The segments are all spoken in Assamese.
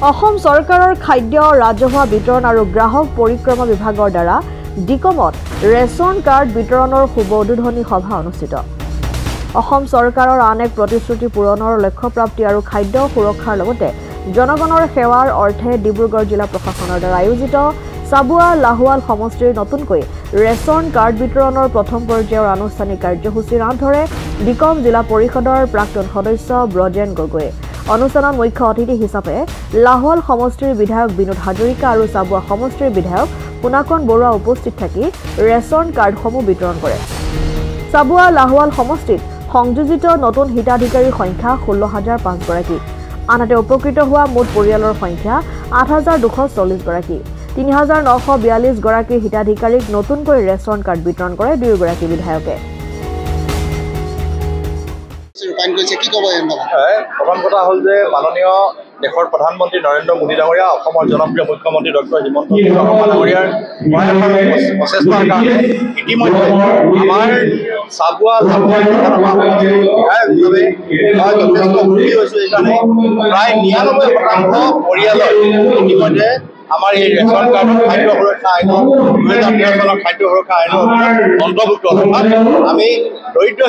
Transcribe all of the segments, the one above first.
অসম চৰকাৰৰ খাদ্য ৰাজহুৱা বিতৰণ আৰু গ্ৰাহক পৰিক্ৰমা বিভাগৰ দ্বাৰা ডিকমত ৰেচন কাৰ্ড বিতৰণৰ শুভ উদ্বোধনী সভা অনুষ্ঠিত। অসম চৰকাৰৰ আন এক প্ৰতিশ্ৰুতি পূৰণৰ লক্ষ্যপ্ৰাপ্তি আৰু খাদ্য সুৰক্ষাৰ লগতে জনগণৰ সেৱাৰ অৰ্থে ডিব্ৰুগড় জিলা প্ৰশাসনৰ দ্বাৰা আয়োজিত চাবুৱা লাহোৱাল সমষ্টিৰ নতুনকৈ ৰেচন কাৰ্ড বিতৰণৰ প্ৰথম পৰ্যায়ৰ আনুষ্ঠানিক কাৰ্যসূচীৰ আঁত ধৰে ডিকম জিলা পৰিষদৰ প্ৰাক্তন সদস্য ব্ৰজেন গগৈয়ে। অনুষ্ঠানত মুখ্য অতিথি হিচাপে লাহোৱাল সমষ্টিৰ বিধায়ক বিনোদ হাজৰিকা আৰু চাবুৱা সমষ্টিৰ বিধায়ক পুনাকন বৰুৱা উপস্থিত থাকি ৰেচন কাৰ্ডসমূহ বিতৰণ কৰে। চাবুৱা লাহোৱাল সমষ্টিত সংযোজিত নতুন হিতাধিকাৰীৰ সংখ্যা 16,005 গৰাকী, আনহাতে উপকৃত হোৱা মুঠ পৰিয়ালৰ সংখ্যা 8,240 গৰাকী। 3,942 গৰাকী হিতাধিকাৰীক নতুনকৈ ৰেচন কাৰ্ড বিতৰণ কৰে দুয়োগৰাকী বিধায়কে। প্ৰথম কথা হ'ল যে মাননীয় দেশৰ প্ৰধানমন্ত্ৰী নৰেন্দ্ৰ মোদী ডাঙৰীয়া, অসমৰ জনপ্ৰিয় মুখ্যমন্ত্ৰী ডক্টৰ হিমন্ত বিশ্ব শৰ্মা ডাঙৰীয়াৰ প্ৰচেষ্টাৰ কাৰণে ইতিমধ্যে আমাৰ চাবুৱা বিধায়ক হিচাপে মই যথেষ্ট সুখী হৈছোঁ। এইকাৰণে প্ৰায় 99% পৰিয়ালৰ ইতিমধ্যে আমাৰ এই ৰেচন কাৰ্ড খাদ্য সুৰক্ষা আইনত 2013 চনৰ খাদ্য সুৰক্ষা আইনৰ অন্তৰ্ভুক্ত। অৰ্থাৎ আমি দৰিদ্ৰ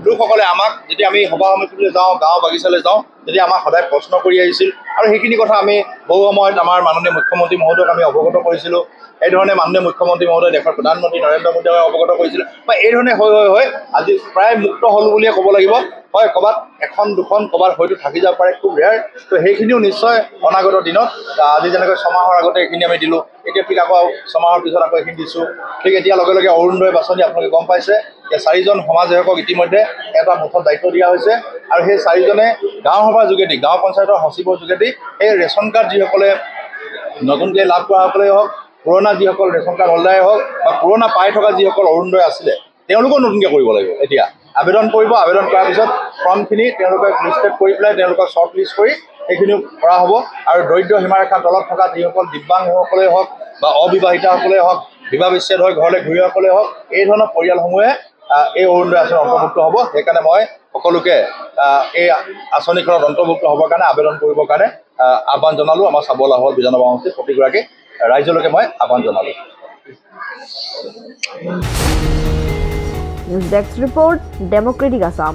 লোকসকলে আমাক যেতিয়া আমি সভা সমিতিলৈ যাওঁ, গাঁও বাগিচালৈ যাওঁ, তেতিয়া আমাক সদায় প্ৰশ্ন কৰি আহিছিল আৰু সেইখিনি কথা আমি বহু সময়ত আমাৰ মাননীয় মুখ্যমন্ত্ৰী মহোদয়ক আমি অৱগত কৰিছিলোঁ। এইধৰণে মাননীয় মুখ্যমন্ত্ৰী মহোদয় দেশৰ প্ৰধানমন্ত্ৰী নৰেন্দ্ৰ মোদীয়ে অৱগত কৰিছিল বা এইধৰণে হৈ আজি প্ৰায় মুক্ত হ'ল বুলিয়ে ক'ব লাগিব। হয়, ক'ৰবাত এখন দুখন ক'ৰবাত হয়তো থাকি যাব পাৰে, খুব ৰেয়াৰ। তো সেইখিনিও নিশ্চয় অনাগত দিনত আজি যেনেকৈ ছমাহৰ আগতে এইখিনি আমি দিলোঁ, এতিয়া ঠিক আকৌ ছমাহৰ পিছত আকৌ এইখিনি দিছোঁ। ঠিক এতিয়া লগে লগে অৰুণোদয় বাছনি আপোনালোকে গম পাইছে যে 4জন সমাজসেৱকক ইতিমধ্যে এটা মুঠত দায়িত্ব দিয়া হৈছে আৰু সেই 4জনে গাঁও সভাৰ যোগেদি, গাঁও পঞ্চায়তৰ সচিবৰ যোগেদি এই ৰেচন কাৰ্ড যিসকলে নতুনকৈ লাভ কৰাসকলেই হওক, পুৰণা যিসকল ৰেচন কাৰ্ড হোল্ডাৰেই হওক বা পুৰণা পাই থকা যিসকল অৰুণোদয় আছিলে, তেওঁলোকেও নতুনকৈ কৰিব লাগিব। এতিয়া আবেদন কৰিব, আবেদন কৰাৰ পিছত ফৰ্মখিনি তেওঁলোকে লিষ্টেড কৰি পেলাই তেওঁলোকক শ্বৰ্ট লিষ্ট কৰি সেইখিনি কৰা হ'ব আৰু দৰিদ্ৰ সীমাৰেখাৰ তলত থকা যিসকল দিব্যাংগসকলেই হওক বা অবিবাহিতাসকলেই হওক, বিবাহ বিচ্ছেদ হৈ ঘৰলৈ ঘূৰিসকলেই হওক, এই ধৰণৰ পৰিয়ালসমূহে এই অৰুণোদয় আঁচনিত অন্তৰ্ভুক্ত হ'ব। সেইকাৰণে মই সকলোকে এই আঁচনিখনত অন্তৰ্ভুক্ত হ'বৰ কাৰণে আবেদন কৰিবৰ কাৰণে আহ্বান জনালোঁ। আমাৰ চাবুৱা লাহোৱাল বিধানসভা সমষ্টিৰ প্ৰতিগৰাকী ৰাইজলৈকে মই আহ্বান জনালোঁ। News desk report, democratic Assam.